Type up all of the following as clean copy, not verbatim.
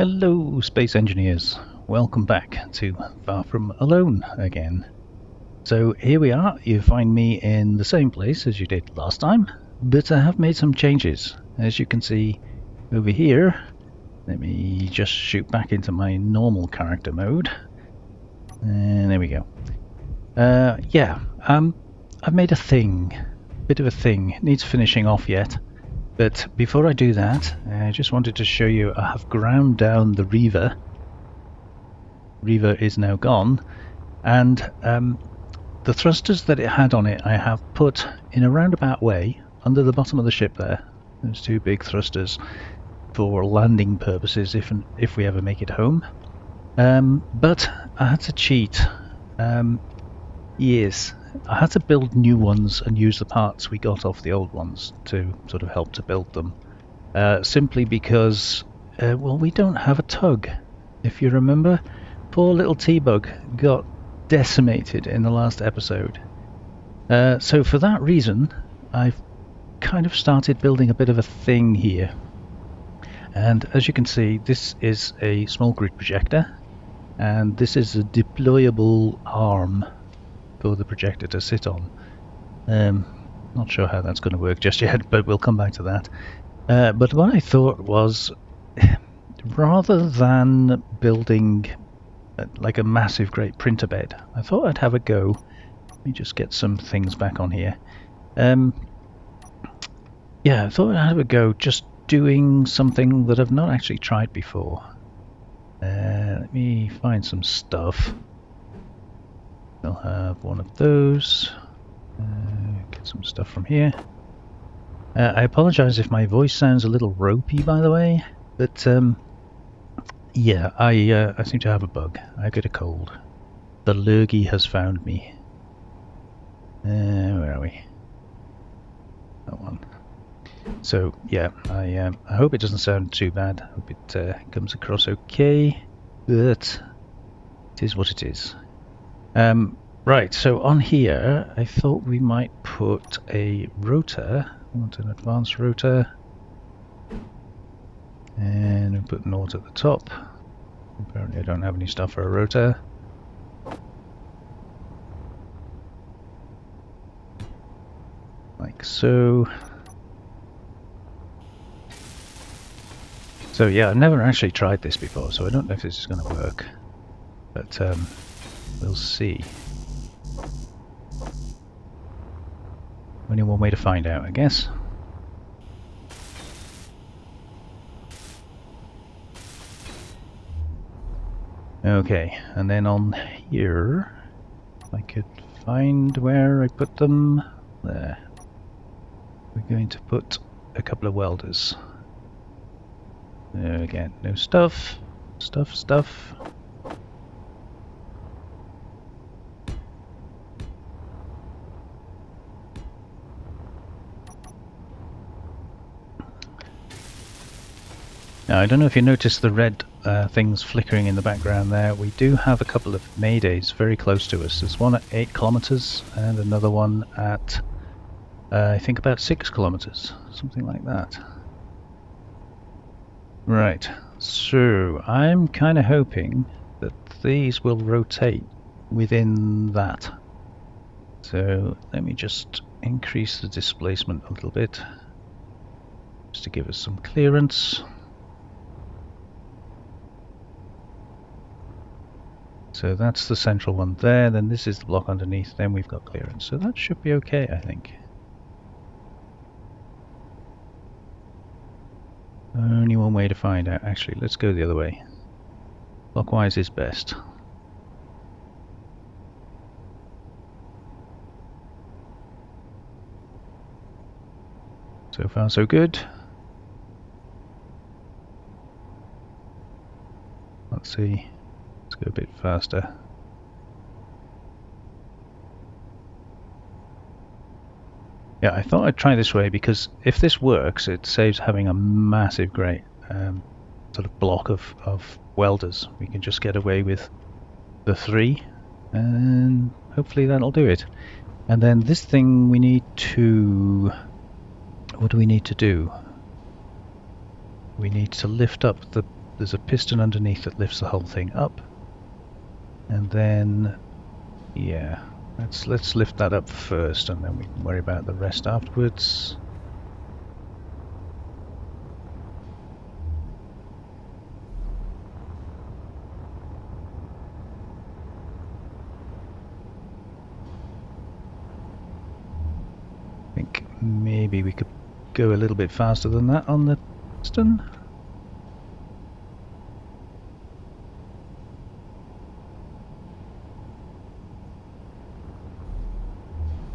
Hello, space engineers. Welcome back to Far From Alone again. So here we are. You find me in the same place as you did last time, but I have made some changes. As you can see over here, let me just shoot back into my normal character mode. And there we go. I've made a bit of a thing. It needs finishing off yet. But before I do that, I just wanted to show you I have ground down the Reaver. Reaver is now gone, and the thrusters that it had on it I have put in a roundabout way under the bottom of the ship there. There's two big thrusters for landing purposes if we ever make it home. But I had to cheat. Yes. I had to build new ones and use the parts we got off the old ones to sort of help to build them. Simply because, well, we don't have a tug. If you remember, poor little T-Bug got decimated in the last episode. So for that reason, I've kind of started building a bit of a thing here. And as you can see, this is a small grid projector, and this is a deployable arm for the projector to sit on. Not sure how that's going to work just yet, but we'll come back to that. But what I thought was, rather than building like a massive great printer bed, I thought I'd have a go. Let me just get some things back on here. Yeah, I thought I'd have a go just doing something that I've not actually tried before. Let me find some stuff. I'll have one of those. Get some stuff from here. I apologise if my voice sounds a little ropey, by the way, but yeah, I seem to have a bug. I get a cold. The lurgy has found me. Where are we? That one. So yeah, I hope it doesn't sound too bad. I hope it comes across okay, but it is what it is. Right, so on here I thought we might put a rotor. I want an advanced rotor, and we'll put naught at the top. Apparently I don't have any stuff for a rotor. Like so. So yeah, I've never actually tried this before, so I don't know if this is going to work, but we'll see. Only one way to find out, I guess. Okay, and then on here, if I could find where I put them. There. We're going to put a couple of welders. There again, no stuff. Stuff. Now, I don't know if you noticed the red things flickering in the background there. We do have a couple of maydays very close to us. There's one at 8 kilometers and another one at I think about 6 kilometers, something like that. Right, so I'm kind of hoping that these will rotate within that. So let me just increase the displacement a little bit, just to give us some clearance. So that's the central one there, then this is the block underneath, then we've got clearance. So that should be okay, I think. Only one way to find out. Actually, let's go the other way. Clockwise is best. So far so good. Let's see. Let's go a bit faster. Yeah, I thought I'd try this way because if this works, it saves having a massive great sort of block of welders. We can just get away with the 3, and hopefully that'll do it. And then this thing we need to... What do we need to do? We need to lift up the there's a piston underneath that lifts the whole thing up, and then yeah, let's lift that up first, and then we can worry about the rest afterwards. I think maybe we could go a little bit faster than that on the piston.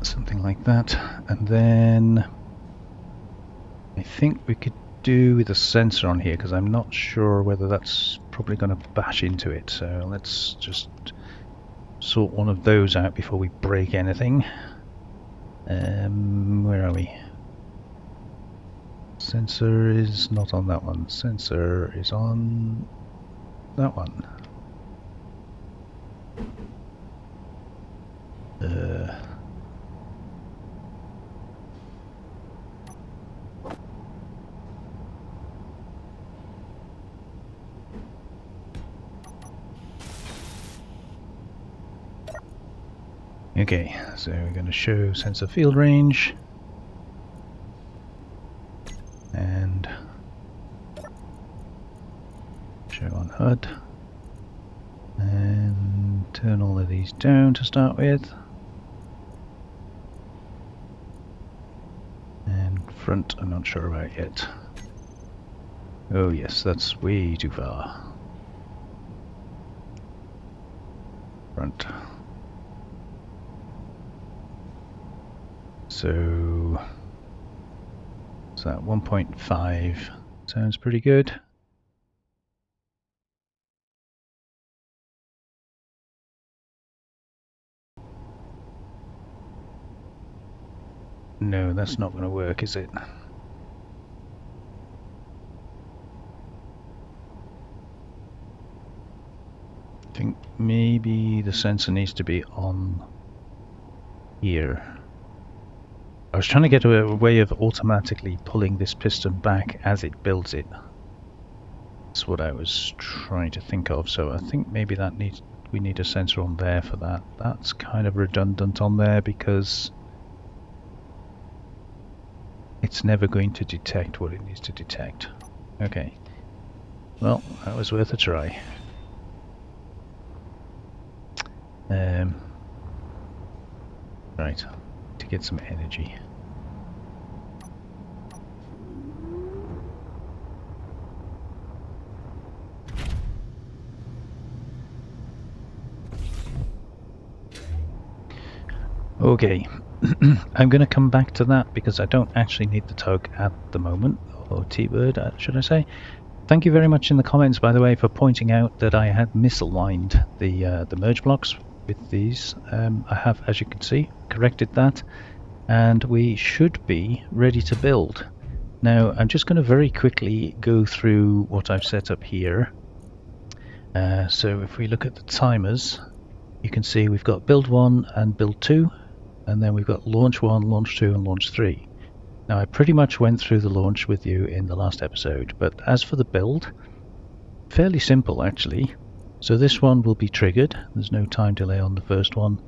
Something like that, and then I think we could do with a sensor on here, because I'm not sure whether that's probably going to bash into it, so let's just sort one of those out before we break anything. Where are we? Sensor is not on that one. Sensor is on that one. Okay, so we're going to show sensor field range and show on HUD, and turn all of these down to start with, and front I'm not sure about yet. Oh yes, that's way too far. Front. So that 1.5 sounds pretty good. No, that's not going to work, is it? I think maybe the sensor needs to be on here. I was trying to get a way of automatically pulling this piston back as it builds it. That's what I was trying to think of, so I think maybe we need a sensor on there for that. That's kind of redundant on there because it's never going to detect what it needs to detect. Okay, well, that was worth a try. Right, to get some energy. Okay, I'm going to come back to that because I don't actually need the tug at the moment, or T-Bird, should I say. Thank you very much in the comments, by the way, for pointing out that I had misaligned the merge blocks with these. I have, as you can see, corrected that, and we should be ready to build. Now, I'm just going to very quickly go through what I've set up here. So if we look at the timers, you can see we've got build 1 and build 2, and then we've got launch 1, launch 2 and launch 3. Now I pretty much went through the launch with you in the last episode, but as for the build, fairly simple actually. So this one will be triggered, there's no time delay on the first one,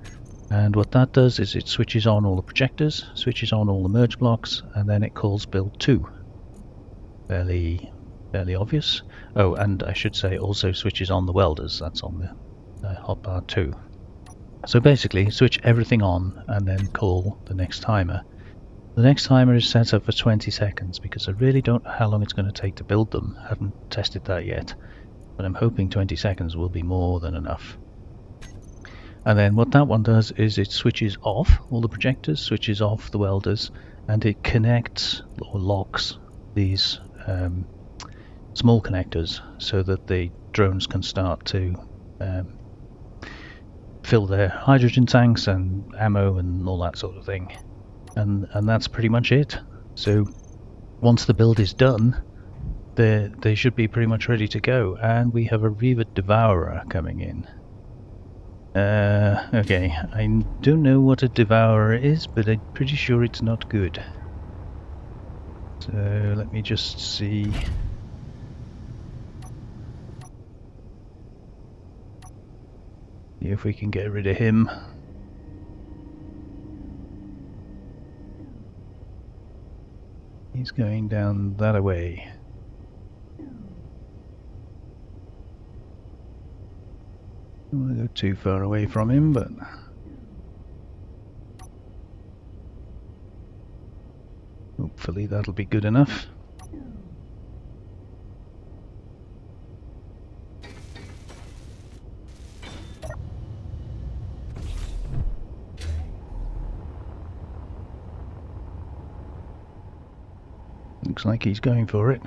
and what that does is it switches on all the projectors, switches on all the merge blocks, and then it calls build 2. Fairly obvious. Oh, and I should say also switches on the welders, that's on the hotbar too. So basically switch everything on and then call the next timer. The next timer is set up for 20 seconds because I really don't know how long it's going to take to build them. I haven't tested that yet, but I'm hoping 20 seconds will be more than enough. And then what that one does is it switches off all the projectors, switches off the welders, and it connects or locks these small connectors so that the drones can start to fill their hydrogen tanks and ammo and all that sort of thing. And that's pretty much it. So once the build is done, they should be pretty much ready to go. And we have a Reaver Devourer coming in. Okay, I don't know what a Devourer is, but I'm pretty sure it's not good. So let me just see. See if we can get rid of him. He's going down that way. Don't want to go too far away from him, but hopefully that'll be good enough. Looks like he's going for it.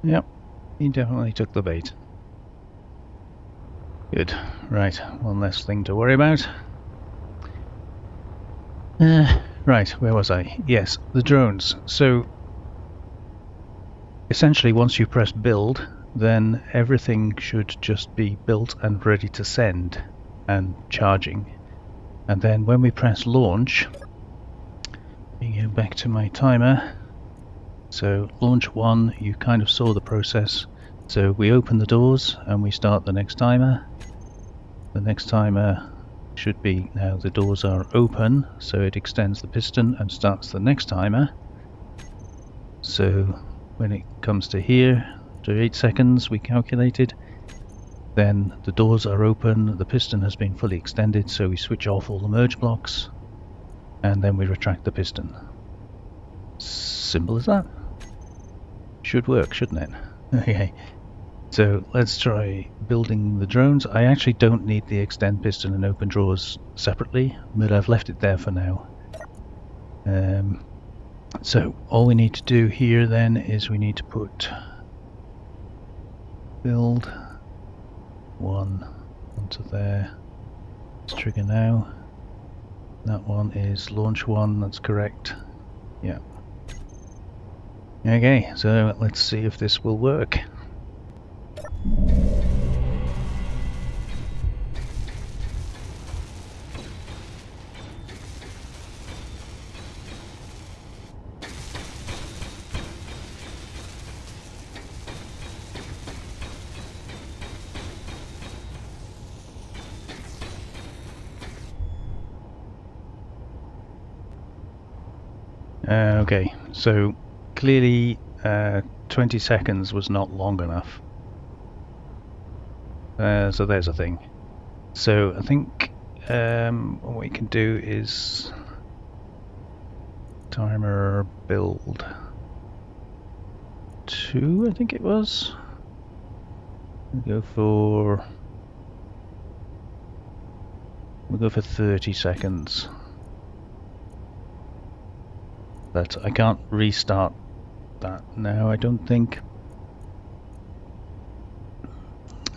Yep, he definitely took the bait. Good. Right, one less thing to worry about. Right, where was I? Yes, the drones. So, essentially once you press build, then everything should just be built and ready to send and charging. And then when we press launch, let me go back to my timer. So launch 1, you kind of saw the process. So we open the doors and we start the next timer. The next timer should be, now the doors are open, so it extends the piston and starts the next timer. So when it comes to here, to 8 seconds we calculated, then the doors are open, the piston has been fully extended, so we switch off all the merge blocks and then we retract the piston. Simple as that. Should work, shouldn't it? Okay, so let's try building the drones. I actually don't need the extend piston and open drawers separately, but I've left it there for now. So all we need to do here then is we need to put build 1 onto there. Let's trigger now. That one is launch 1, that's correct. Yeah. Okay, so let's see if this will work. Okay, so clearly 20 seconds was not long enough. So there's a thing. So I think what we can do is timer build 2, I think it was. We'll go for 30 seconds. But I can't restart that now, I don't think.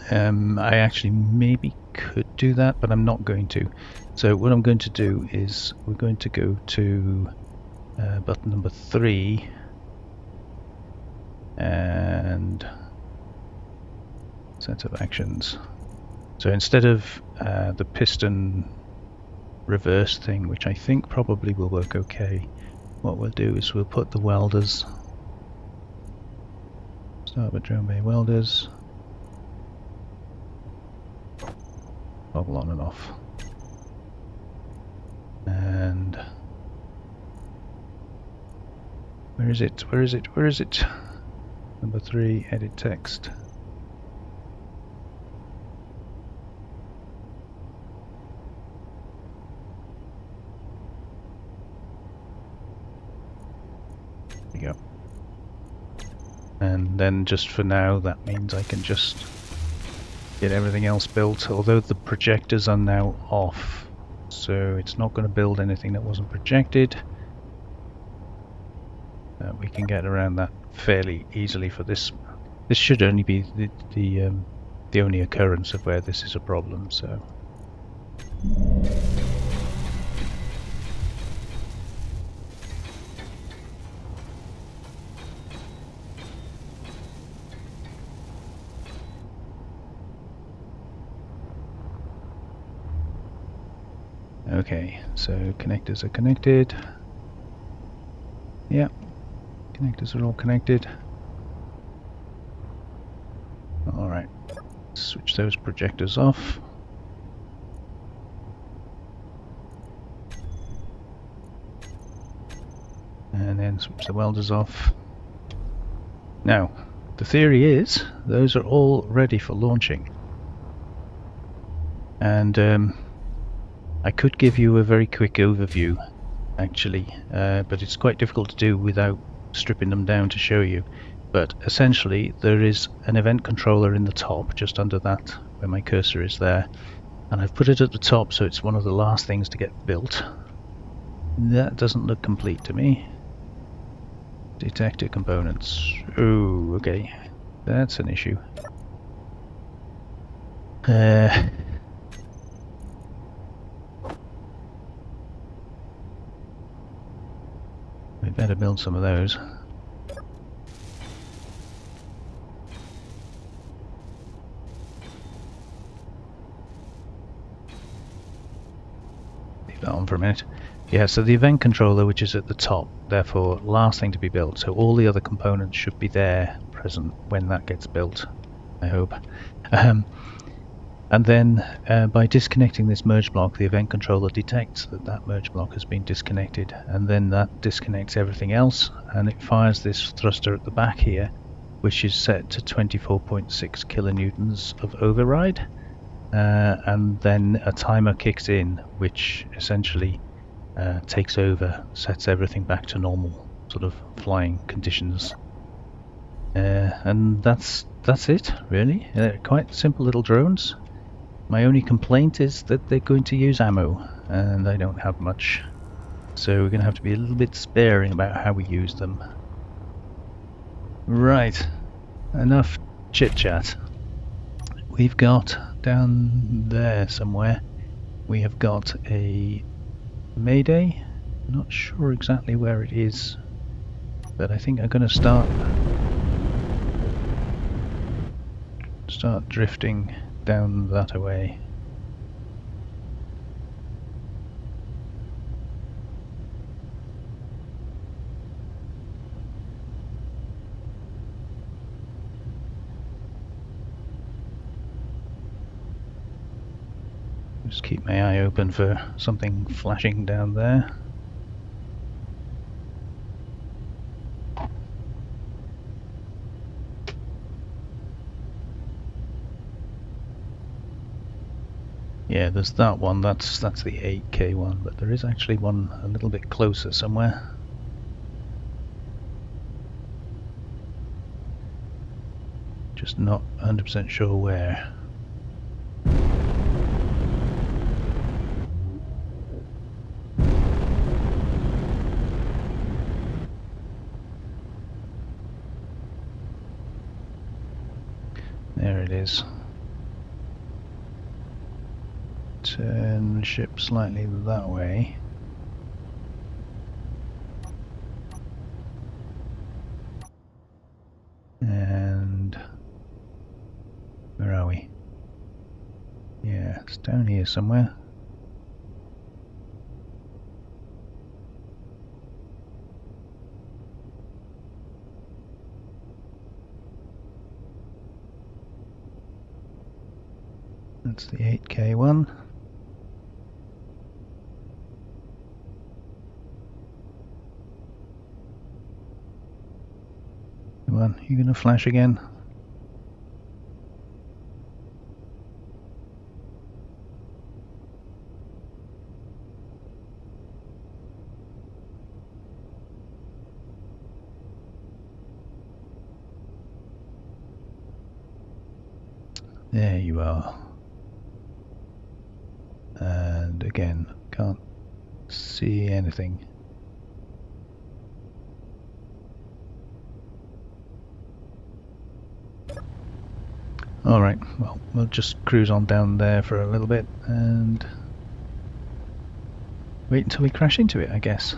I actually maybe could do that, but I'm not going to. So what I'm going to do is we're going to go to button number 3 and set of actions. So instead of the piston reverse thing, which I think probably will work okay, what we'll do is we'll put the welders, start with drone bay welders, toggle on and off, and where is it? Number 3, edit text. There you go. And then just for now, that means I can just get everything else built, although the projectors are now off, so it's not going to build anything that wasn't projected. We can get around that fairly easily for this. This should only be the only occurrence of where this is a problem, so. Okay, so connectors are connected. Yep, connectors are all connected. Alright, switch those projectors off. And then switch the welders off. Now, the theory is those are all ready for launching. And I could give you a very quick overview, actually, but it's quite difficult to do without stripping them down to show you. But essentially, there is an event controller in the top, just under that, where my cursor is there. And I've put it at the top, so it's one of the last things to get built. That doesn't look complete to me. Detector components. Oh, okay. That's an issue. We better build some of those. Leave that on for a minute. Yeah, so the event controller, which is at the top, therefore last thing to be built. So all the other components should be there, present, when that gets built, I hope. And then by disconnecting this merge block, the event controller detects that that merge block has been disconnected, and then that disconnects everything else, and it fires this thruster at the back here, which is set to 24.6 kilonewtons of override, and then a timer kicks in, which essentially takes over, sets everything back to normal sort of flying conditions. And that's it, really. They're quite simple little drones. My only complaint is that they're going to use ammo, and I don't have much. So we're going to have to be a little bit sparing about how we use them. Right, enough chit-chat. We've got down there somewhere, we have got a mayday. Not sure exactly where it is, but I think I'm going to start drifting down that away. Just keep my eye open for something flashing down there. Yeah, there's that one, that's the 8K one, but there is actually one a little bit closer somewhere. Just not 100% sure where. There it is. Turn the ship slightly that way. And where are we? Yeah, it's down here somewhere. That's the 8K one. Come on, you gonna flash again? There you are. And again, can't see anything. Alright, well, we'll just cruise on down there for a little bit and wait until we crash into it, I guess.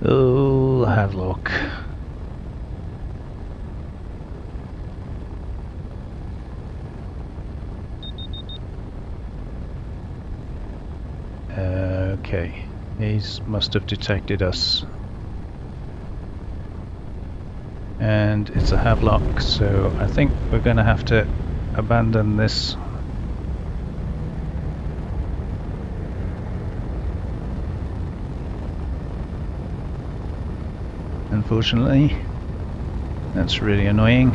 Oh, Havelock. Okay, he must have detected us. And it's a Havelock, so I think we're going to have to abandon this. Unfortunately, that's really annoying.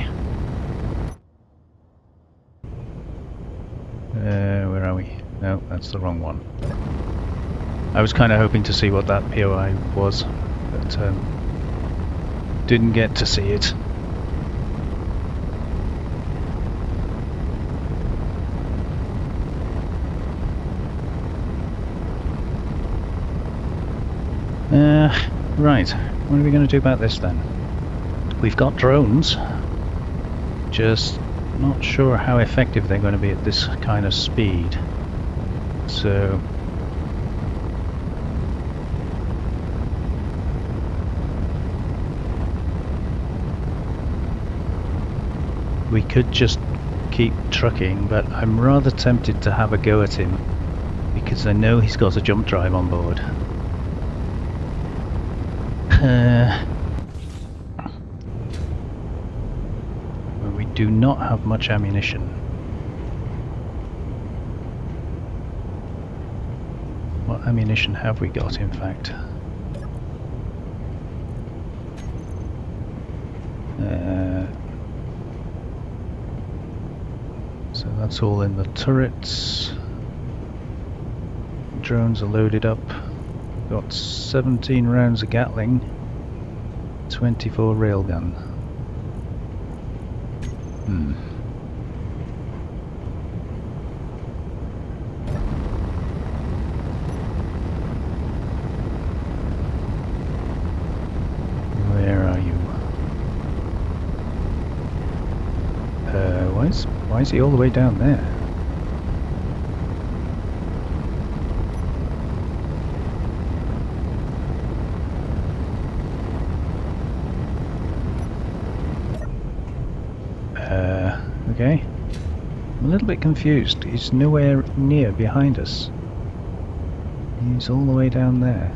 Where are we? No, that's the wrong one. I was kind of hoping to see what that POI was, but didn't get to see it. Right, what are we going to do about this then? We've got drones, just not sure how effective they're going to be at this kind of speed. So we could just keep trucking, but I'm rather tempted to have a go at him because I know he's got a jump drive on board. We do not have much ammunition. What ammunition have we got, in fact? So that's all in the turrets. Drones are loaded up. Got 17 rounds of Gatling, 24 railgun. Where are you? Why is he all the way down there? Okay. I'm a little bit confused. He's nowhere near behind us. He's all the way down there.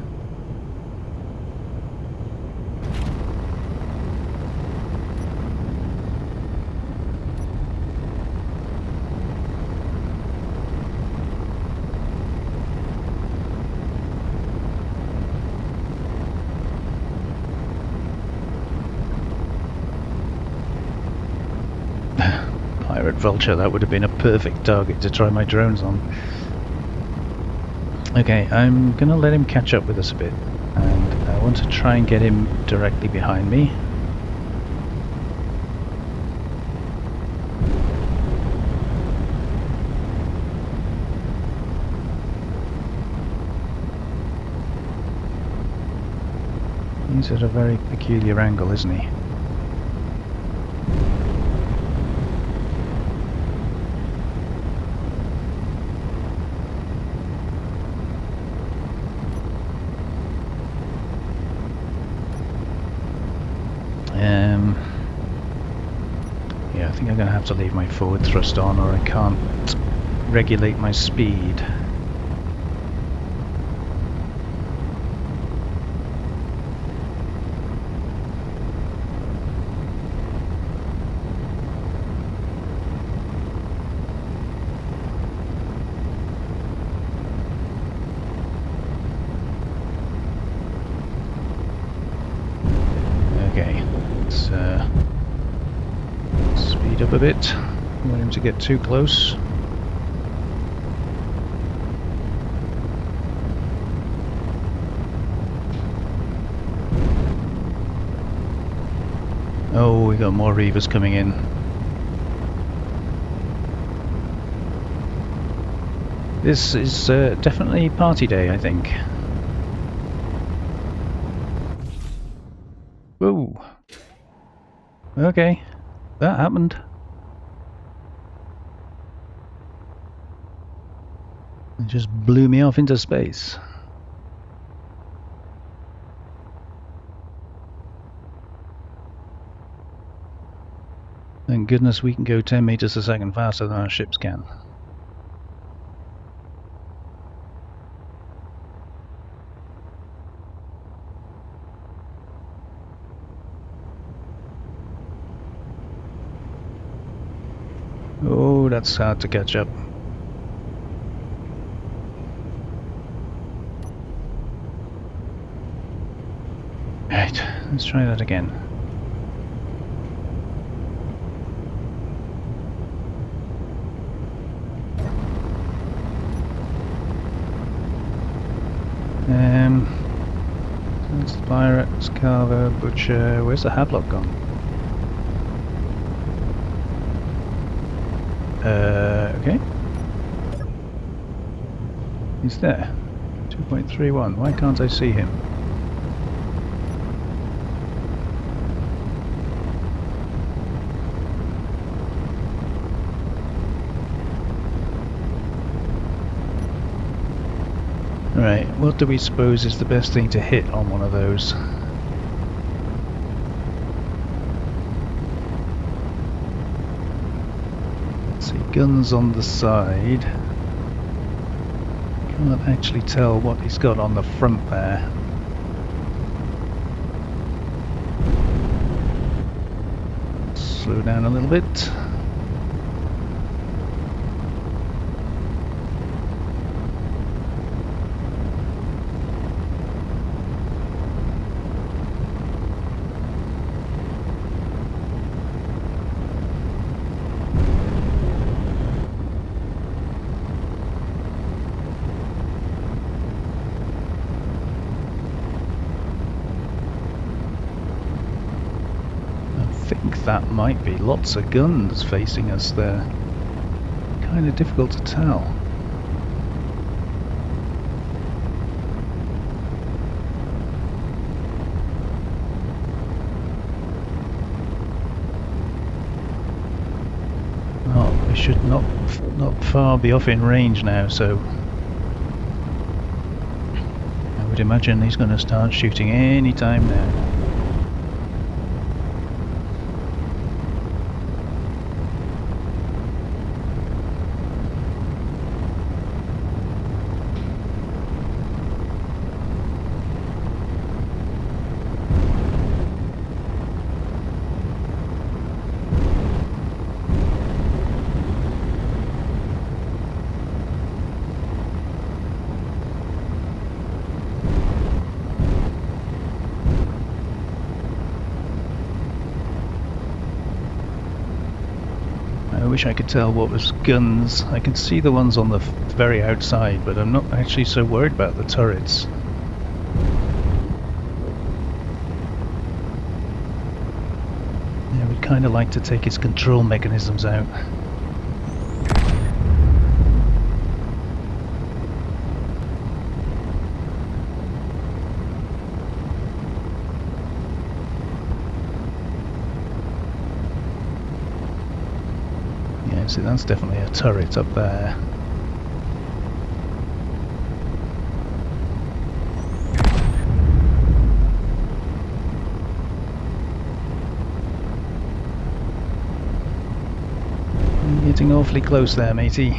Vulture, that would have been a perfect target to try my drones on. Okay, I'm gonna let him catch up with us a bit, and I want to try and get him directly behind me. He's at a very peculiar angle, isn't he? Yeah, I think I'm going to have to leave my forward thrust on, or I can't regulate my speed. Okay, let's speed up a bit. Don't want him to get too close. Oh, we got more Reavers coming in. This is definitely party day, I think. Whoa. Okay, that happened. It just blew me off into space. Thank goodness we can go 10 meters a second faster than our ships can. Oh, that's hard to catch up. Right, let's try that again. That's the pirate, Carver, Butcher. Where's the Havelock gone? Okay. He's there. 2.31. Why can't I see him? Right, what do we suppose is the best thing to hit on one of those? Let's see, guns on the side. Can't actually tell what he's got on the front there. Slow down a little bit. That might be lots of guns facing us there. Kind of difficult to tell. Oh, we should not far be off in range now, so I would imagine he's going to start shooting any time now. I wish I could tell what was guns. I can see the ones on the very outside, but I'm not actually so worried about the turrets. Yeah, we'd kind of like to take his control mechanisms out. See, that's definitely a turret up there. You're getting awfully close there, matey.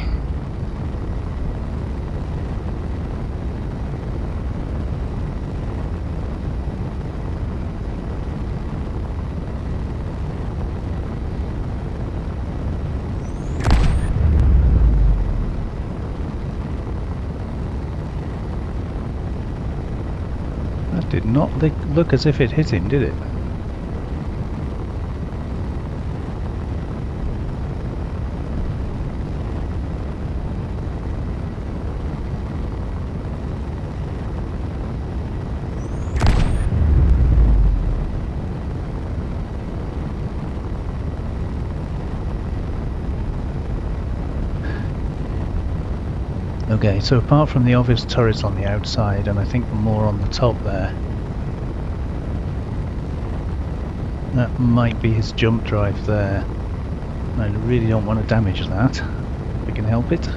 Did not look as if it hit him, did it? Okay, so apart from the obvious turrets on the outside, and I think more on the top there, that might be his jump drive there. I really don't want to damage that, if we can help it.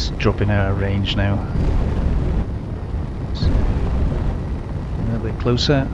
he's dropping out of range now. So, a little bit closer.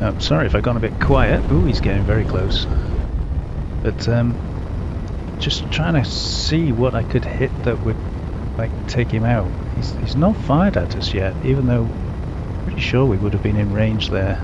Oh, sorry if I've gone a bit quiet. Ooh, he's getting very close. But just trying to see what I could hit that would like take him out. He's not fired at us yet, even though I'm pretty sure we would have been in range there.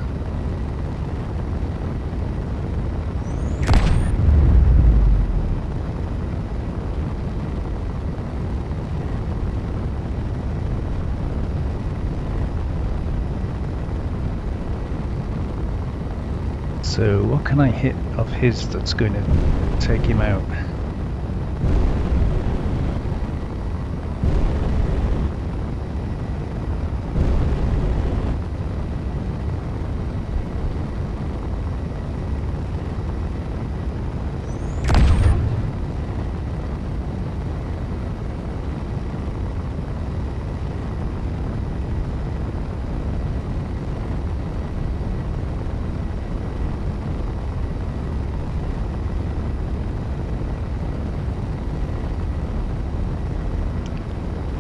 So what can I hit of his that's going to take him out?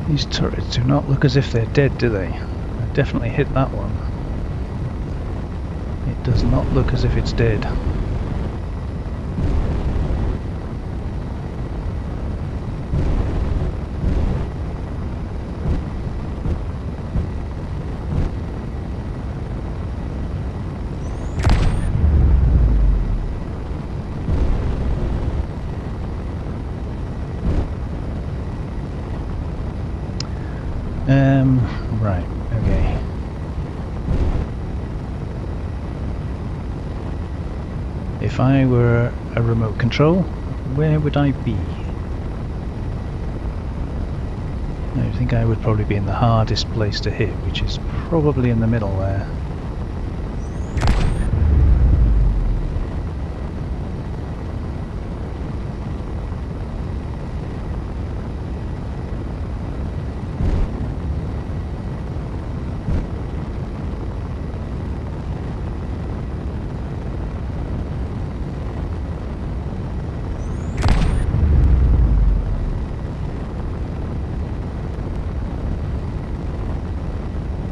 These turrets do not look as if they're dead, do they? I definitely hit that one. It does not look as if it's dead. Right, okay. If I were a remote control, where would I be? I think I would probably be in the hardest place to hit, which is probably in the middle there.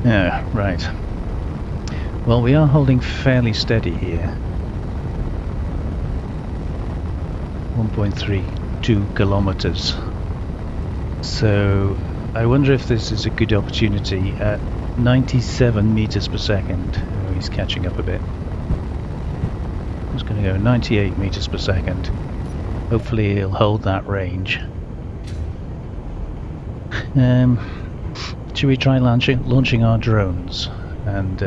Yeah, right. Well, we are holding fairly steady here. 1.32 kilometers. So I wonder if this is a good opportunity at 97 meters per second. Oh, he's catching up a bit. I'm just going to go 98 meters per second. Hopefully he'll hold that range. Should we try launching our drones? And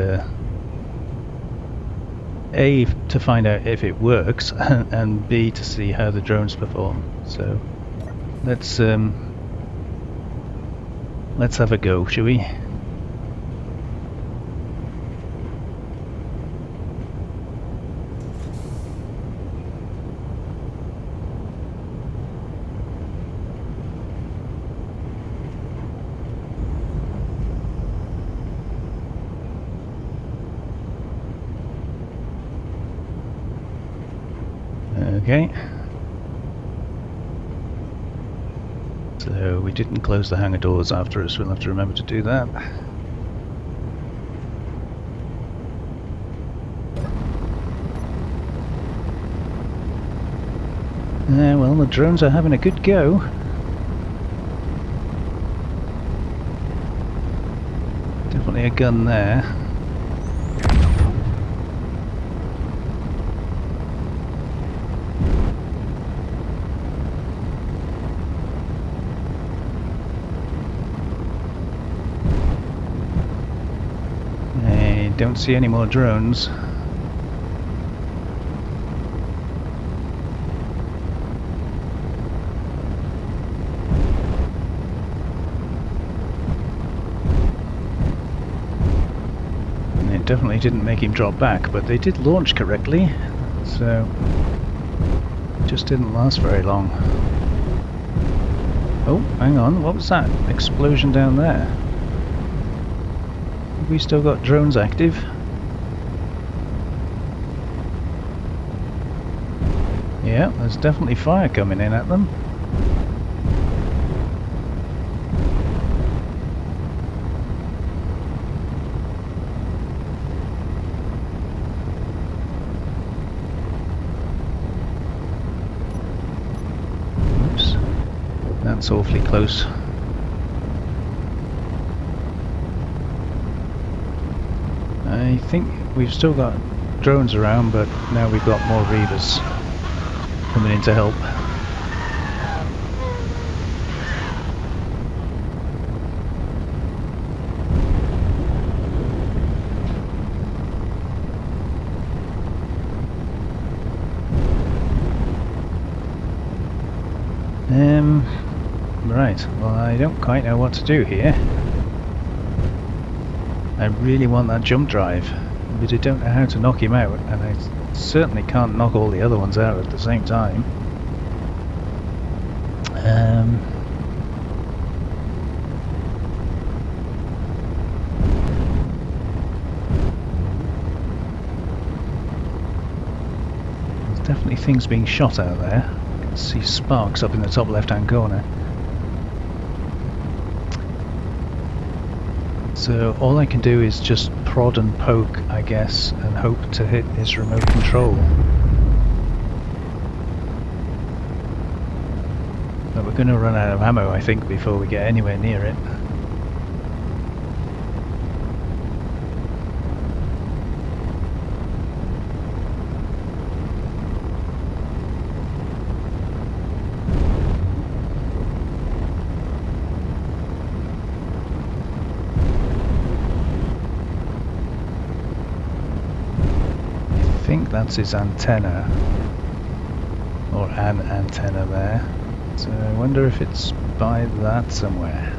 A, to find out if it works, and B, to see how the drones perform. So let's have a go, shall we? Okay. So we didn't close the hangar doors after us, we'll have to remember to do that. Well, the drones are having a good go. Definitely a gun there. don't see any more drones. And it definitely didn't make him drop back, but they did launch correctly, so it just didn't last very long. Oh, hang on, what was that explosion down there? Have we still got drones active? Yeah, there's definitely fire coming in at them. Oops, that's awfully close. I think we've still got drones around, but now we've got more Reavers coming in to help. Right, well, I don't quite know what to do here. I really want that jump drive, but I don't know how to knock him out, and I certainly can't knock all the other ones out at the same time. There's definitely things being shot out there. I can see sparks up in the top left-hand corner. So all I can do is just prod and poke, I guess, and hope to hit his remote control. But we're going to run out of ammo, I think, before we get anywhere near it. I think that's his antenna, or an antenna there, so I wonder if it's by that somewhere.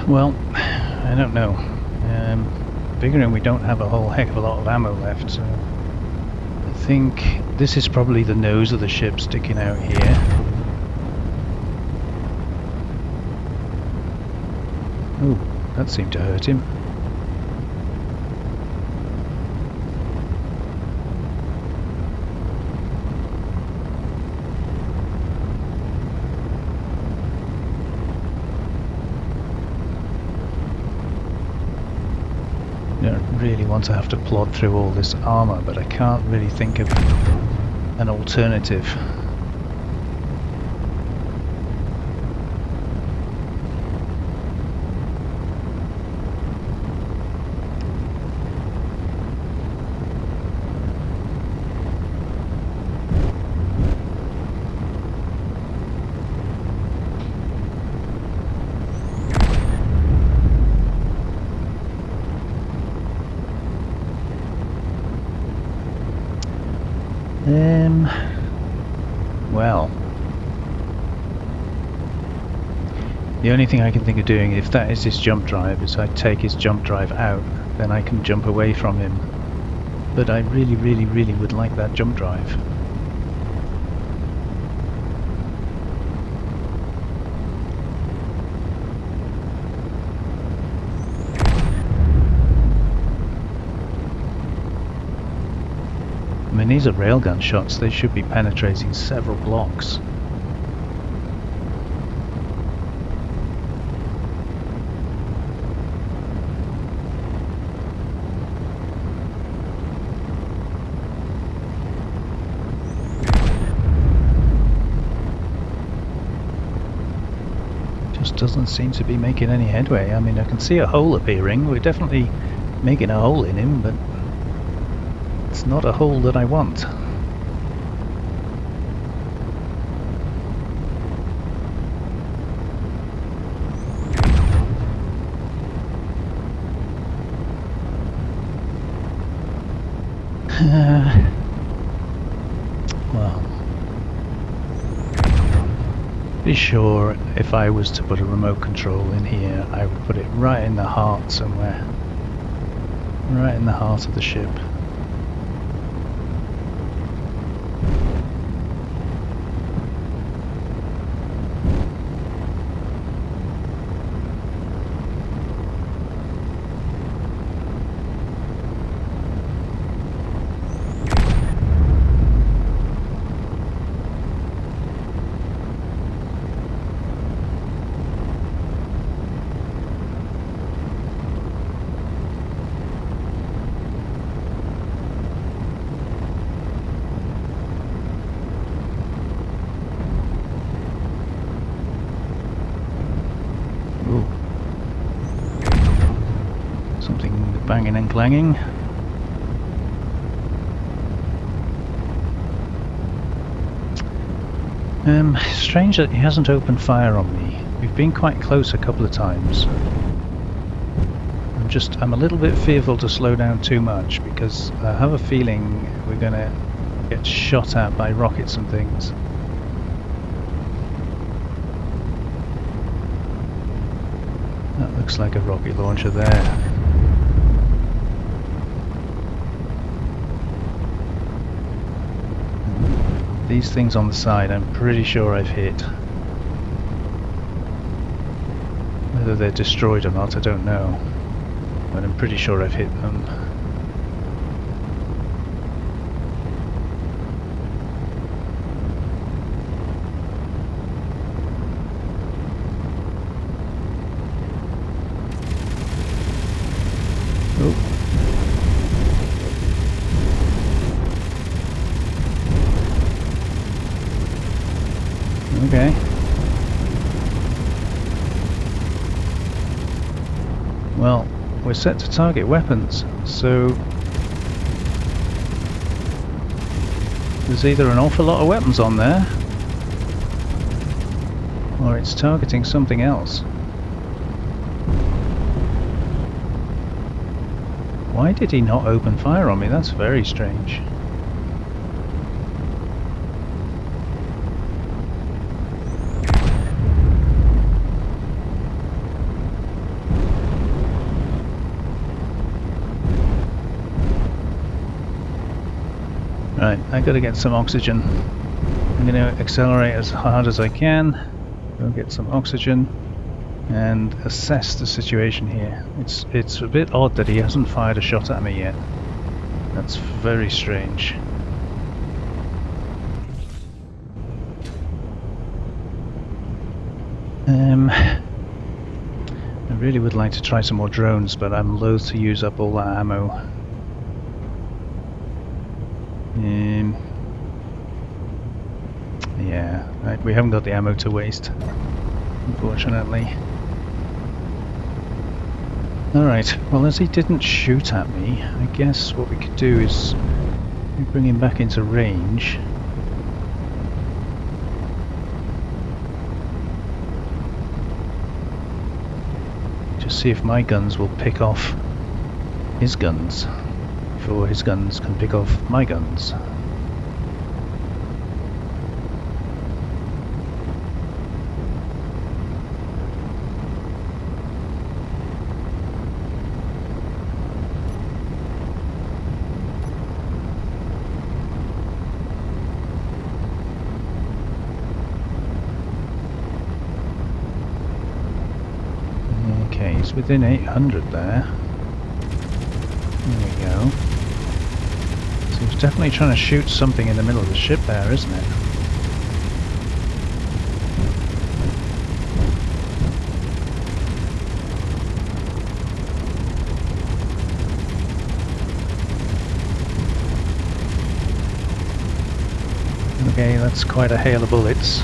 Well, I don't know. Figuring we don't have a whole heck of a lot of ammo left, so I think this is probably the nose of the ship sticking out here. Oh, that seemed to hurt him. I don't really want to have to plod through all this armour, but I can't really think of an alternative. Well, the only thing I can think of doing, if that is his jump drive, is I take his jump drive out, then I can jump away from him. But I really, really, really would like that jump drive. I mean, these are railgun shots, they should be penetrating several blocks. Just doesn't seem to be making any headway. I mean, I can see a hole appearing, we're definitely making a hole in him, but not a hole that I want. Well, pretty sure if I was to put a remote control in here, I would put it right in the heart somewhere. Right in the heart of the ship. Banging and clanging. Strange that he hasn't opened fire on me. We've been quite close a couple of times. I'm a little bit fearful to slow down too much because I have a feeling we're gonna get shot at by rockets and things. That looks like a rocket launcher there. These things on the side, I'm pretty sure I've hit. Whether they're destroyed or not, I don't know. But I'm pretty sure I've hit them. Oh. Okay. Well, we're set to target weapons, so there's either an awful lot of weapons on there, or it's targeting something else. Why did he not open fire on me? That's very strange. Right, I gotta get some oxygen. I'm gonna accelerate as hard as I can, go get some oxygen, and assess the situation here. It's a bit odd that he hasn't fired a shot at me yet. That's very strange. I really would like to try some more drones, but I'm loath to use up all that ammo. Yeah, right, we haven't got the ammo to waste, unfortunately. Alright, well, as he didn't shoot at me, I guess what we could do is bring him back into range. Just see if my guns will pick off his guns before his guns can pick off my guns. Okay, he's within 800 there. There we go. So he's definitely trying to shoot something in the middle of the ship there, isn't it? Okay, that's quite a hail of bullets.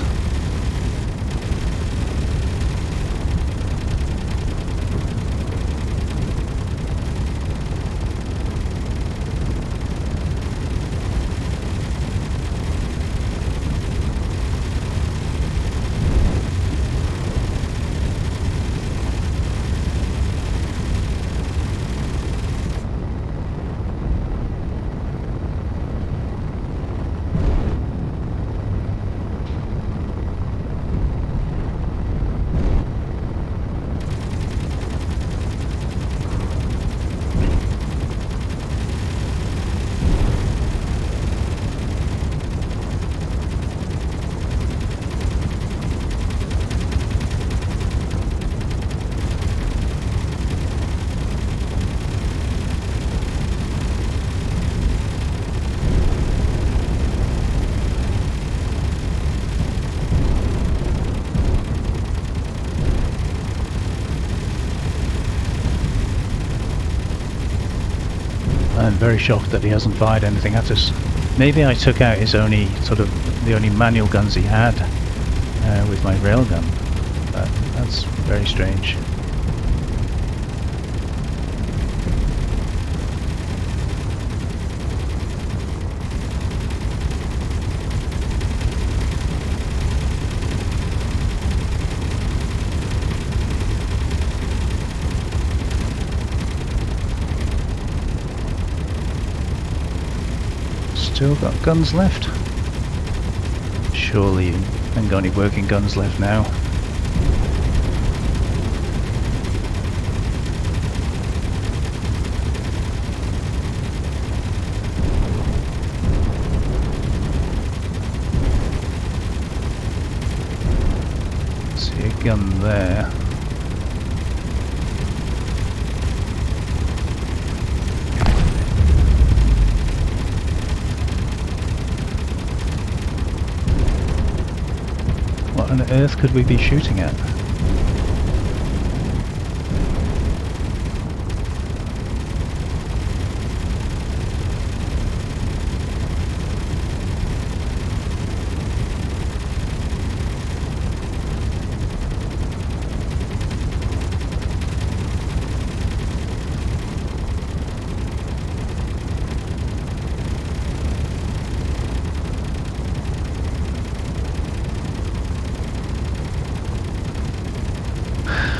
very shocked that he hasn't fired anything at us. Maybe I took out his only the only manual guns he had with my railgun. But that's very strange. Still got guns left? Surely you haven't got any working guns left now. See a gun there. What on earth could we be shooting at?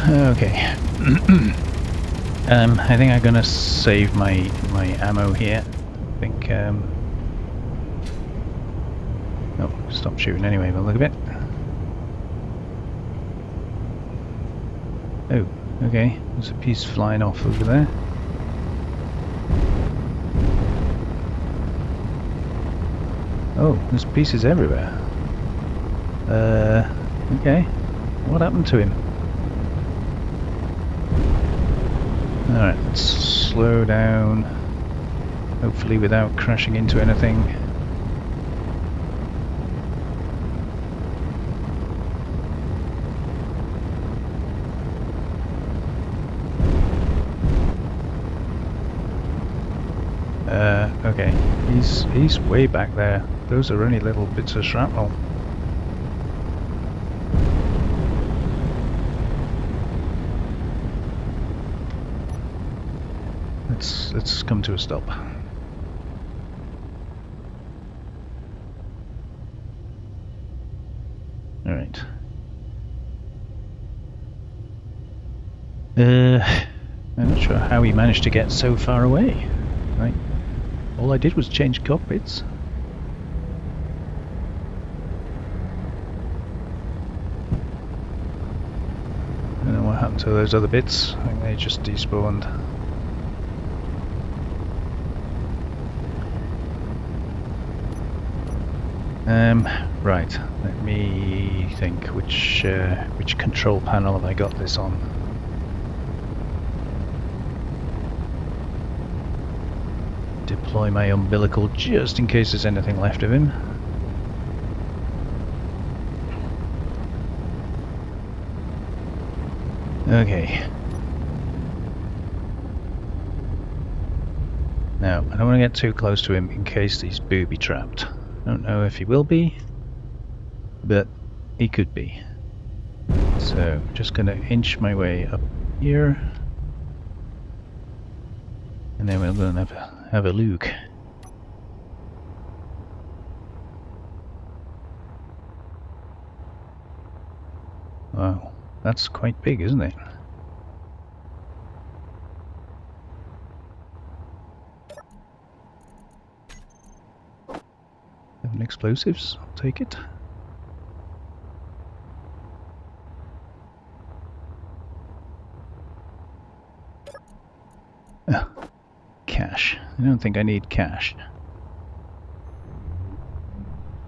Okay. I think I'm gonna save my ammo here. I think oh, stop shooting anyway, but look a bit. Oh, okay. There's a piece flying off over there. Oh, there's pieces everywhere. Okay. What happened to him? Alright, let's slow down, hopefully without crashing into anything. Okay, he's way back there. Those are only little bits of shrapnel. Let's come to a stop. Alright. I'm not sure how he managed to get so far away. Right. All I did was change cockpits. I don't know what happened to those other bits. I think they just despawned. Right, let me think which control panel have I got this on? Deploy my umbilical just in case there's anything left of him. Okay. Now, I don't want to get too close to him in case he's booby trapped. I don't know if he will be, but he could be. So, just gonna inch my way up here, and then we're gonna have a look. Wow, that's quite big, isn't it? Explosives, I'll take it. Oh, cash. I don't think I need cash.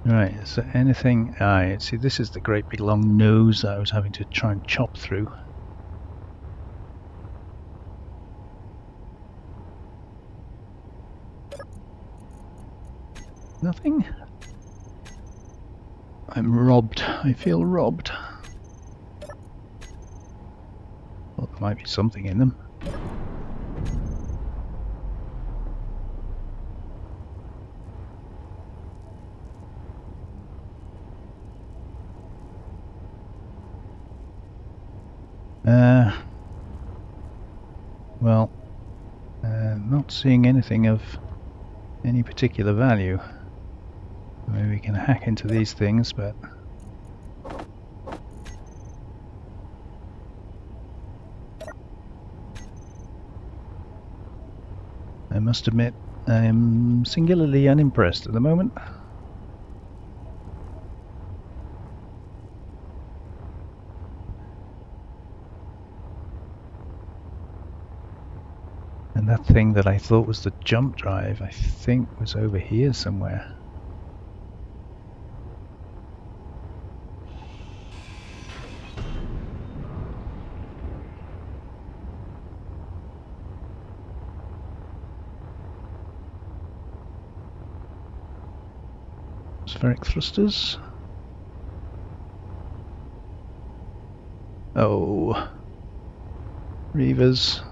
Right, is there anything? See, this is the great big long nose that I was having to try and chop through. Nothing? I'm robbed. I feel robbed. Well, there might be something in them. Well, not seeing anything of any particular value. Maybe we can hack into these things, but I must admit I am singularly unimpressed at the moment. And that thing that I thought was the jump drive, I think was over here somewhere. Spheric thrusters. Oh, Reavers.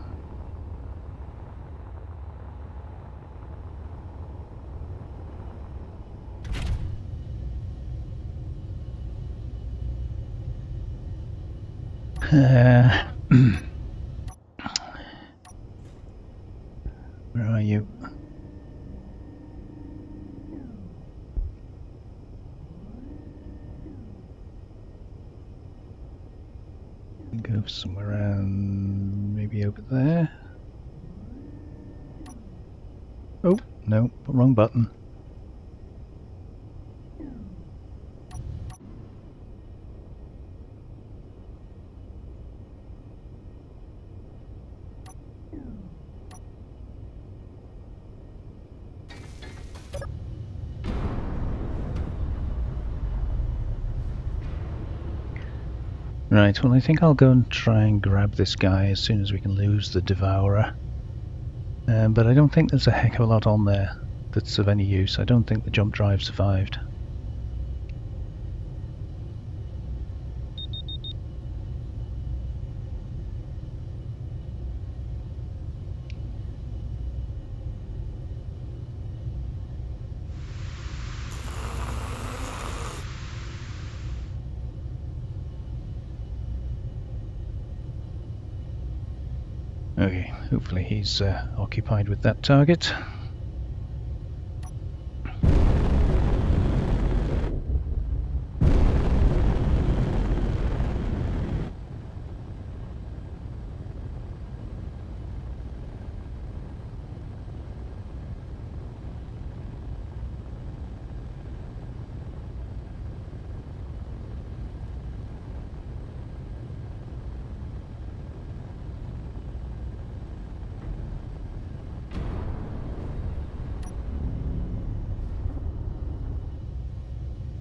Where are you? Go somewhere around, maybe over there. Oh, no, wrong button. Right, well I think I'll go and try and grab this guy as soon as we can lose the Devourer. But I don't think there's a heck of a lot on there that's of any use. I don't think the jump drive survived. Okay, hopefully he's occupied with that target.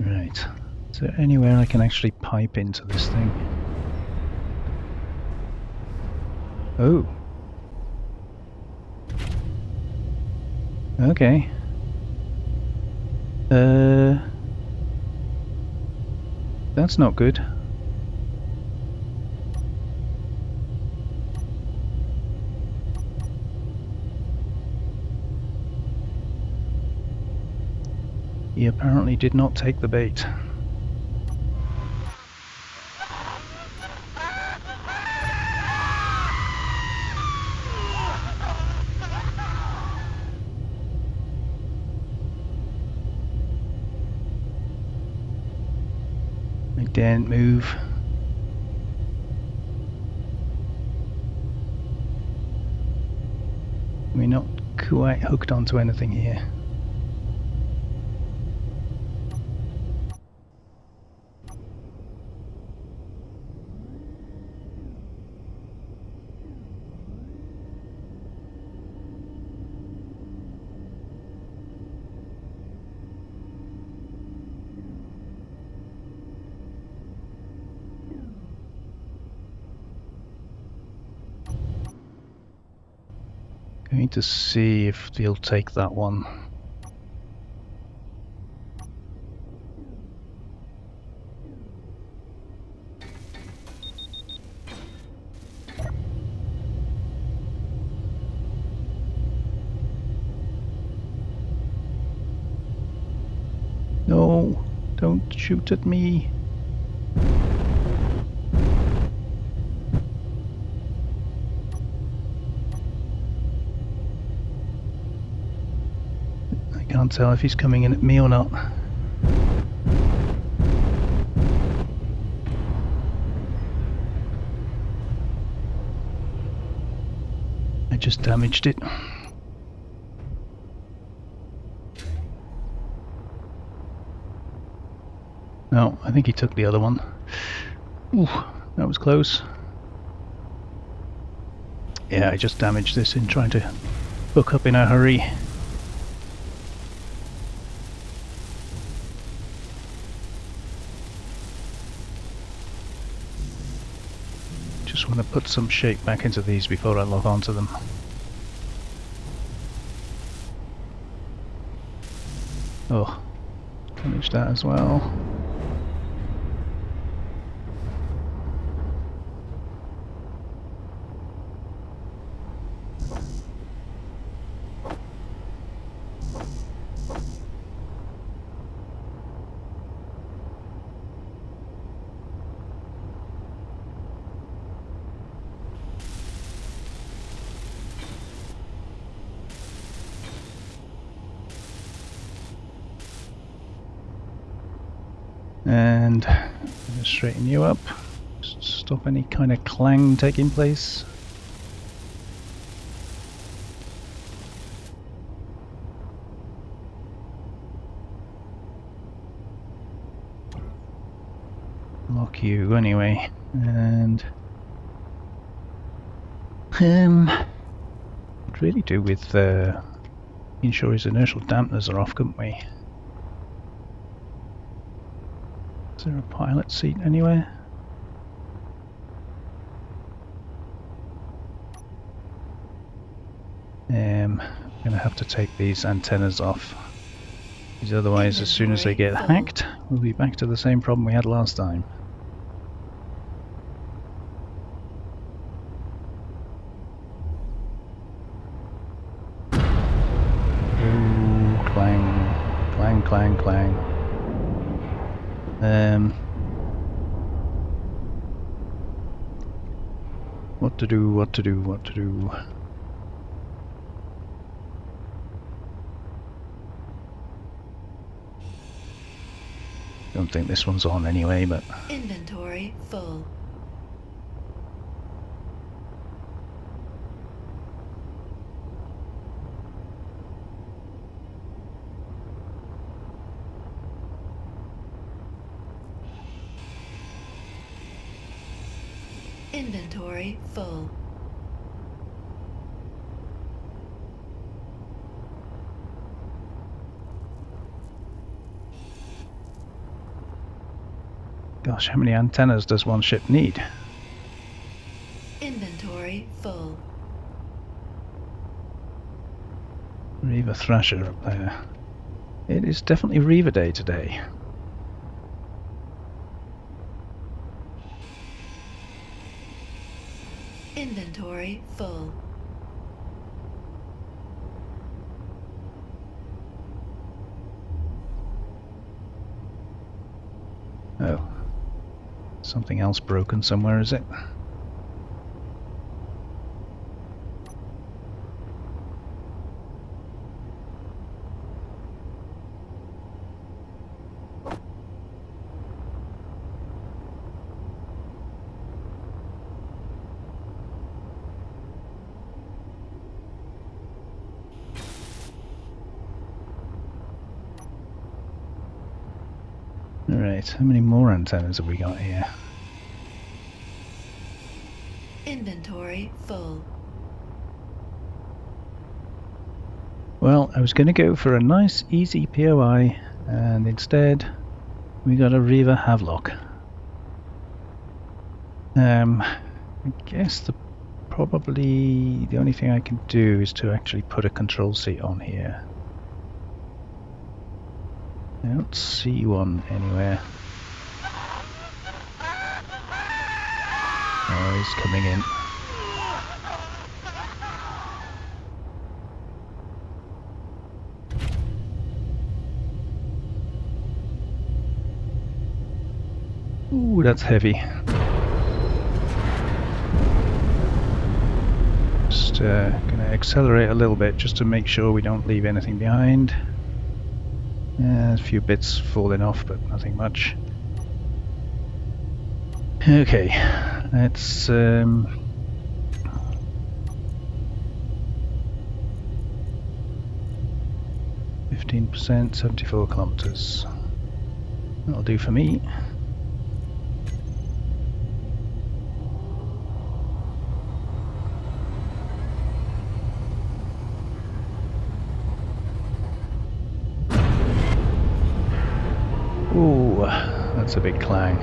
Right, is there anywhere I can actually pipe into this thing? Oh. Okay. That's not good. He apparently did not take the bait. I daren't move. We're not quite hooked onto anything here. Going to see if he'll take that one. No, don't shoot at me. Can't tell if he's coming in at me or not. I just damaged it. No, I think he took the other one. Ooh, that was close. Yeah, I just damaged this in trying to hook up in a hurry. Just want to put some shape back into these before I log onto them. Oh, damaged that as well. And I'm going to straighten you up, stop any kind of clang taking place. Lock you anyway, and could really do with ensure his inertial dampeners are off, couldn't we? Is there a pilot seat anywhere? I'm gonna have to take these antennas off, because otherwise as soon as they get hacked we'll be back to the same problem we had last time. Ooh, clang, clang, clang, clang. What to do, what to do, what to do. Don't think this one's on anyway, but... Inventory full. Inventory full. Gosh, how many antennas does one ship need? Inventory full. Reaver Thrasher up there. It is definitely Reaver Day today. Inventory full. Oh. Something else broken somewhere, is it? Alright, how many more antennas have we got here? Inventory full. Well, I was going to go for a nice easy POI, and instead we got a Reaver Havelock. I guess probably the only thing I can do is to actually put a control seat on here. I don't see one anywhere. Oh, he's coming in. Ooh, that's heavy. Just gonna accelerate a little bit just to make sure we don't leave anything behind. A few bits falling off, but nothing much. Okay, let's 15%, 74 kilometers. That'll do for me. Ooh, that's a big clang.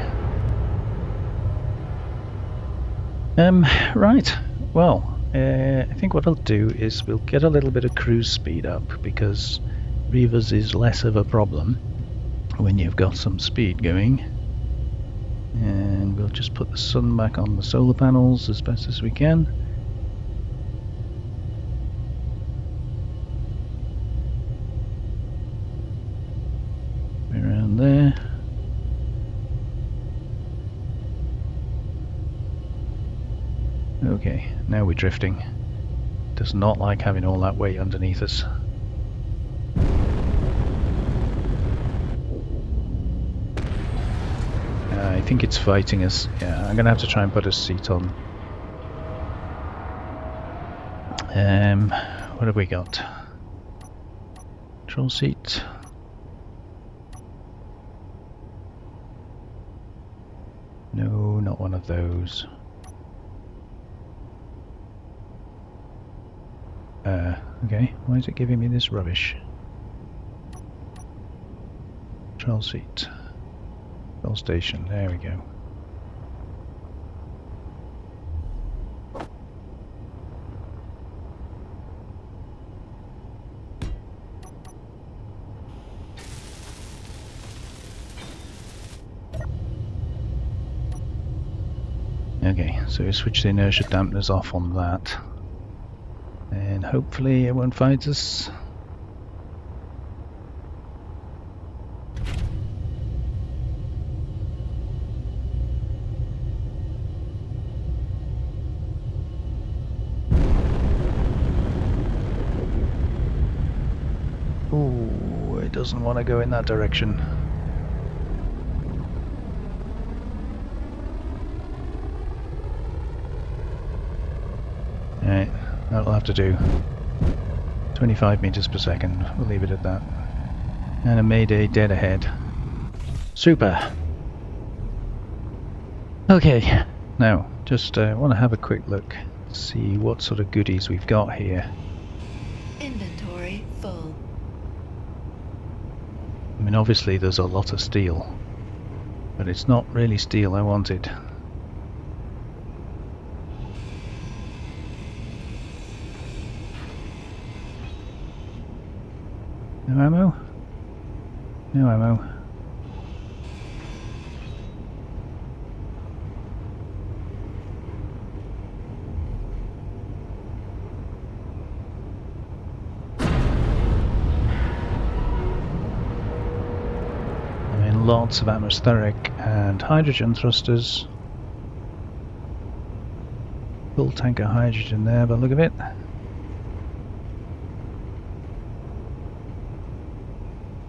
Right, well, I think what I'll do is we'll get a little bit of cruise speed up, because Reavers is less of a problem when you've got some speed going. And we'll just put the sun back on the solar panels as best as we can. Around there. Okay, now we're drifting. Does not like having all that weight underneath us. I think it's fighting us. Yeah, I'm gonna have to try and put a seat on. What have we got? Control seat. No, not one of those. Okay, why is it giving me this rubbish? Control seat. Control station, there we go. Okay, so we switch the inertia dampeners off on that. And hopefully it won't fight us. Ooh, it doesn't want to go in that direction. Alright, that'll have to do. 25 meters per second, we'll leave it at that. And a mayday dead ahead. Super! Okay, now just want to have a quick look, see what sort of goodies we've got here. Inventory full. I mean, obviously there's a lot of steel, but it's not really steel I wanted. No ammo? No ammo. I mean, lots of atmospheric and hydrogen thrusters. Full tank of hydrogen there by the look of it.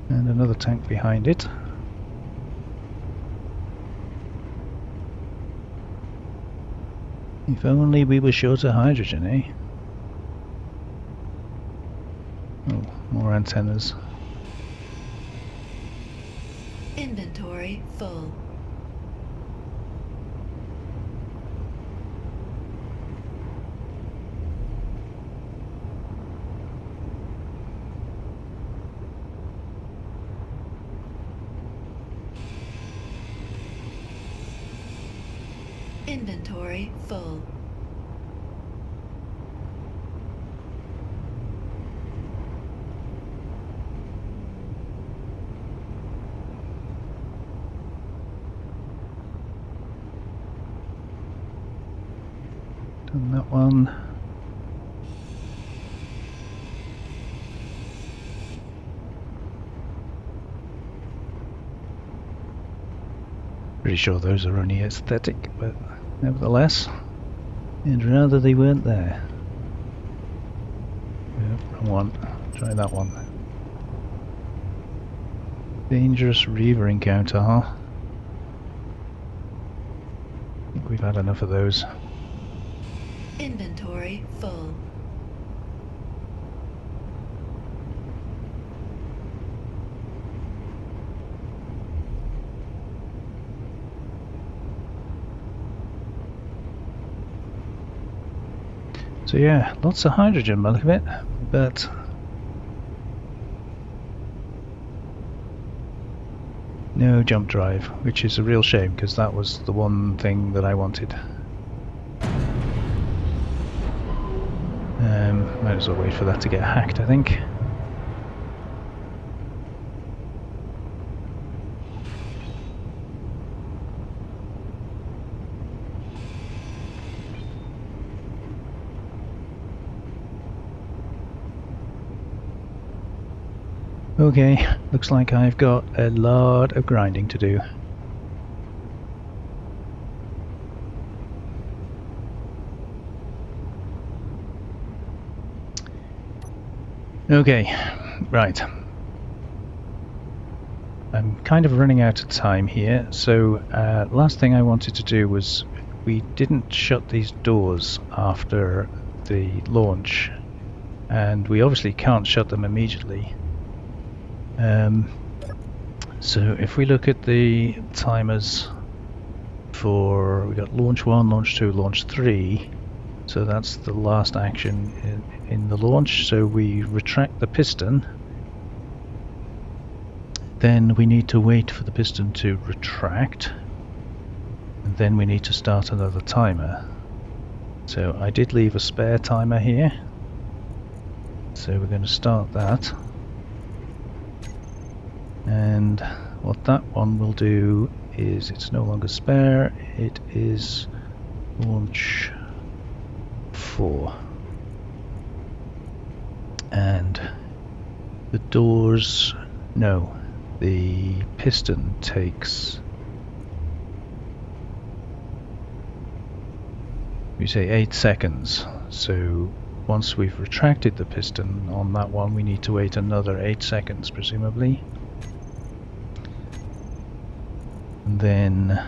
And another tank behind it. If only we were short of hydrogen, eh? Oh, more antennas. Inventory full. Inventory full. Done that one. Pretty sure those are only aesthetic, but nevertheless, I'd rather they weren't there. Yep, wrong one. Try that one. Dangerous Reaver encounter, huh? I think we've had enough of those. Inventory full. So yeah, lots of hydrogen by the look of it, but no jump drive, which is a real shame because that was the one thing that I wanted. Might as well wait for that to get hacked, I think. Okay, looks like I've got a lot of grinding to do. Okay, right. I'm kind of running out of time here, so last thing I wanted to do was we didn't shut these doors after the launch, and we obviously can't shut them immediately. So if we look at the timers for, we got launch 1, launch 2, launch 3, so that's the last action in the launch. So we retract the piston, then we need to wait for the piston to retract, and then we need to start another timer. So I did leave a spare timer here, so we're going to start that. And what that one will do is, it's no longer spare, it is launch 4. And the doors, no, the piston takes, we say 8 seconds. So once we've retracted the piston on that one, we need to wait another 8 seconds presumably. And then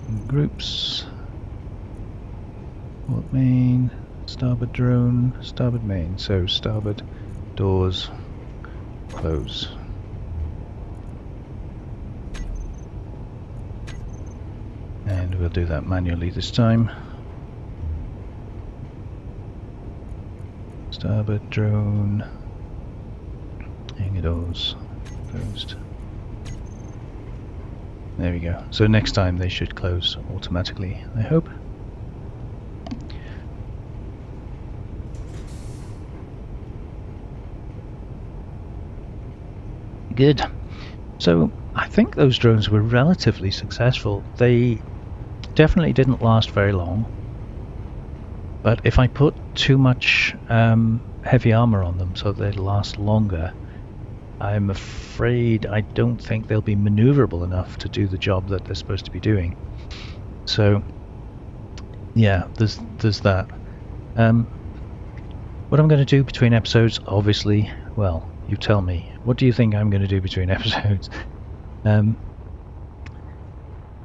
in groups, port main, starboard drone, starboard main. So starboard doors close. And we'll do that manually this time. Starboard drone, hangar doors closed. There we go. So next time they should close automatically, I hope. Good. So I think those drones were relatively successful. They definitely didn't last very long, but if I put too much heavy armor on them so they'd last longer, I'm afraid I don't think they'll be maneuverable enough to do the job that they're supposed to be doing. So yeah, there's that. What I'm going to do between episodes, obviously, well, you tell me. What do you think I'm going to do between episodes?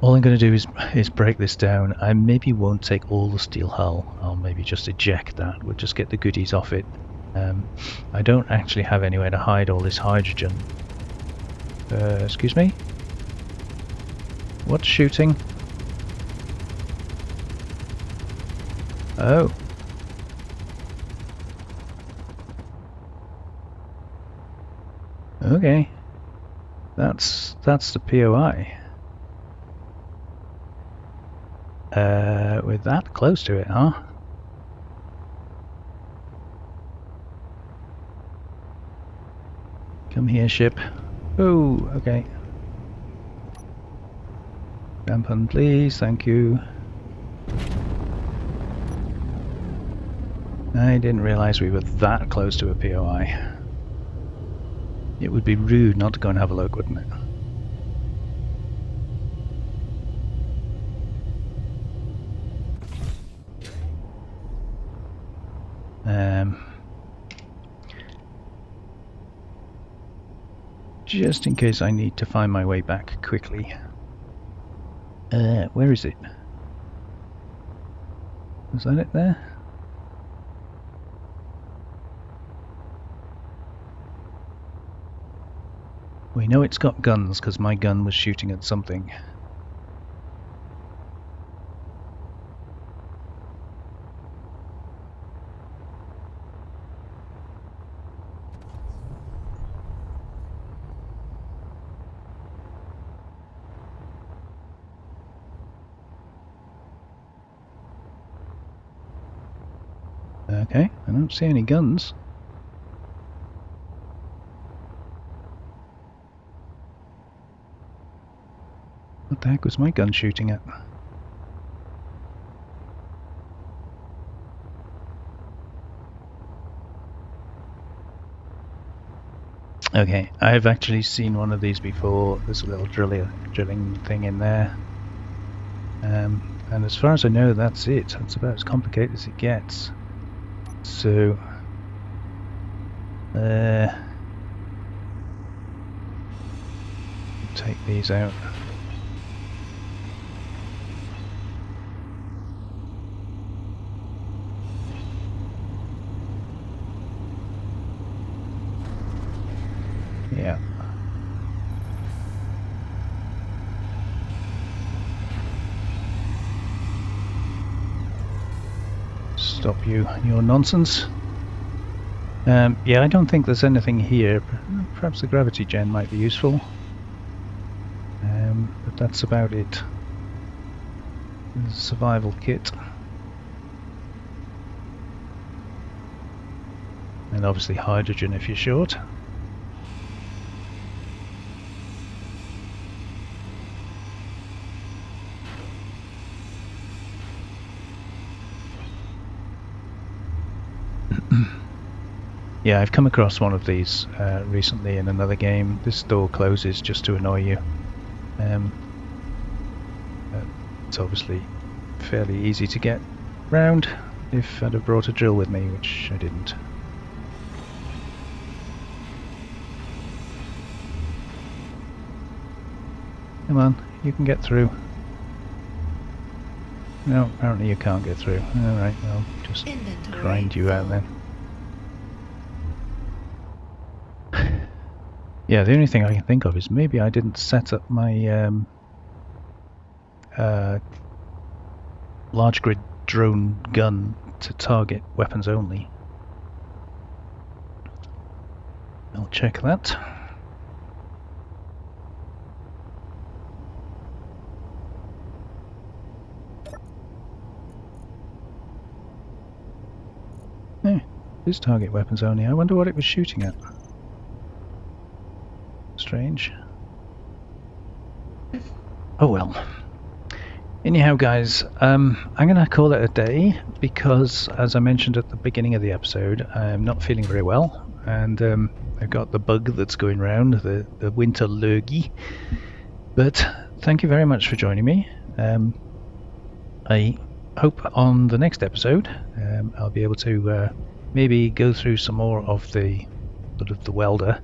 All I'm going to do is break this down. I maybe won't take all the steel hull. I'll maybe just eject that. We'll just get the goodies off it. I don't actually have anywhere to hide all this hydrogen. Excuse me? What's shooting? Oh. Okay. That's the POI. We're that close to it, huh? Come here, ship. Oh, okay. Dampen, please, thank you. I didn't realize we were that close to a POI. It would be rude not to go and have a look, wouldn't it? just in case I need to find my way back quickly. Where is it? Is that it there? We know it's got guns because my gun was shooting at something. Okay, I don't see any guns. What the heck was my gun shooting at? Okay, I've actually seen one of these before. There's a little drilling thing in there. And as far as I know, that's it. It's about as complicated as it gets. So, take these out. Yeah. Stop your nonsense. Yeah, I don't think there's anything here. Perhaps the gravity gen might be useful. But that's about it. There's a survival kit. And obviously hydrogen if you're short. Yeah, I've come across one of these recently in another game. This door closes just to annoy you. It's obviously fairly easy to get round if I'd have brought a drill with me, which I didn't. Come on, you can get through. No, apparently you can't get through. Alright, well, just grind you out then. Yeah, the only thing I can think of is maybe I didn't set up my large grid drone gun to target weapons only. I'll check that. Yeah, it is target weapons only. I wonder what it was shooting at. Strange. Oh well. Anyhow guys, I'm gonna call it a day because, as I mentioned at the beginning of the episode, I'm not feeling very well, and I've got the bug that's going round, the winter lurgy. But thank you very much for joining me. I hope on the next episode I'll be able to maybe go through some more of the sort of the welder.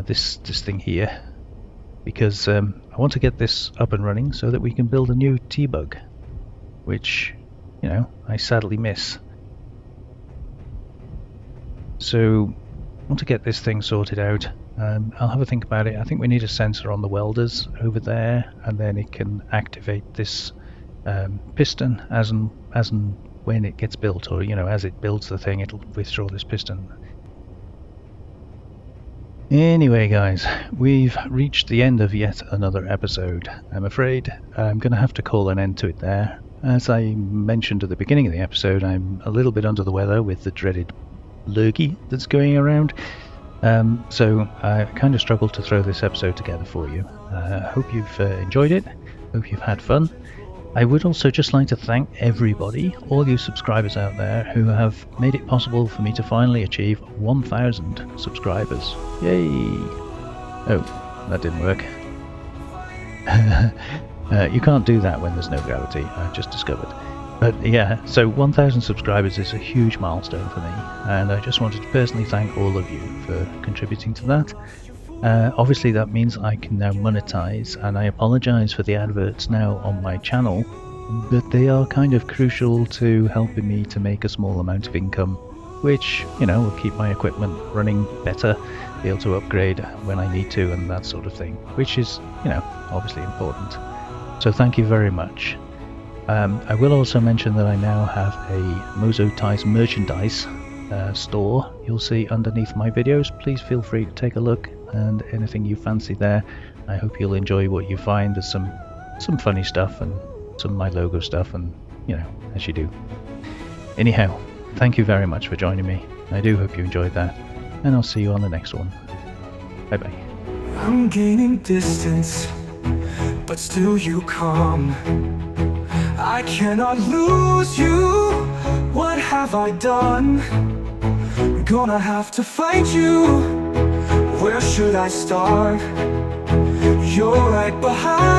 This thing here, because I want to get this up and running so that we can build a new T-bug, which, you know, I sadly miss. So I want to get this thing sorted out. I'll have a think about it. I think we need a sensor on the welders over there, and then it can activate this piston as and when it gets built, or, you know, as it builds the thing, it'll withdraw this piston. Anyway guys, we've reached the end of yet another episode. I'm afraid I'm going to have to call an end to it there. As I mentioned at the beginning of the episode, I'm a little bit under the weather with the dreaded lurgy that's going around. So I kind of struggled to throw this episode together for you. I hope you've enjoyed it, hope you've had fun. I would also just like to thank everybody, all you subscribers out there who have made it possible for me to finally achieve 1,000 subscribers. Yay! Oh, that didn't work. You can't do that when there's no gravity, I just discovered. But yeah, so 1,000 subscribers is a huge milestone for me, and I just wanted to personally thank all of you for contributing to that. Obviously that means I can now monetize, and I apologize for the adverts now on my channel, but they are kind of crucial to helping me to make a small amount of income, which, you know, will keep my equipment running better, be able to upgrade when I need to and that sort of thing, which is, you know, obviously important. So thank you very much. I will also mention that I now have a Mozo Ties merchandise store you'll see underneath my videos. Please feel free to take a look, and anything you fancy there, I hope you'll enjoy what you find. There's some funny stuff and some of my logo stuff, and you know, as you do. Anyhow, thank you very much for joining me. I do hope you enjoyed that, and I'll see you on the next one. Bye bye. I'm gaining distance, but still you come. I cannot lose you. What have I done? Gonna have to fight you. Where should I start? You're right behind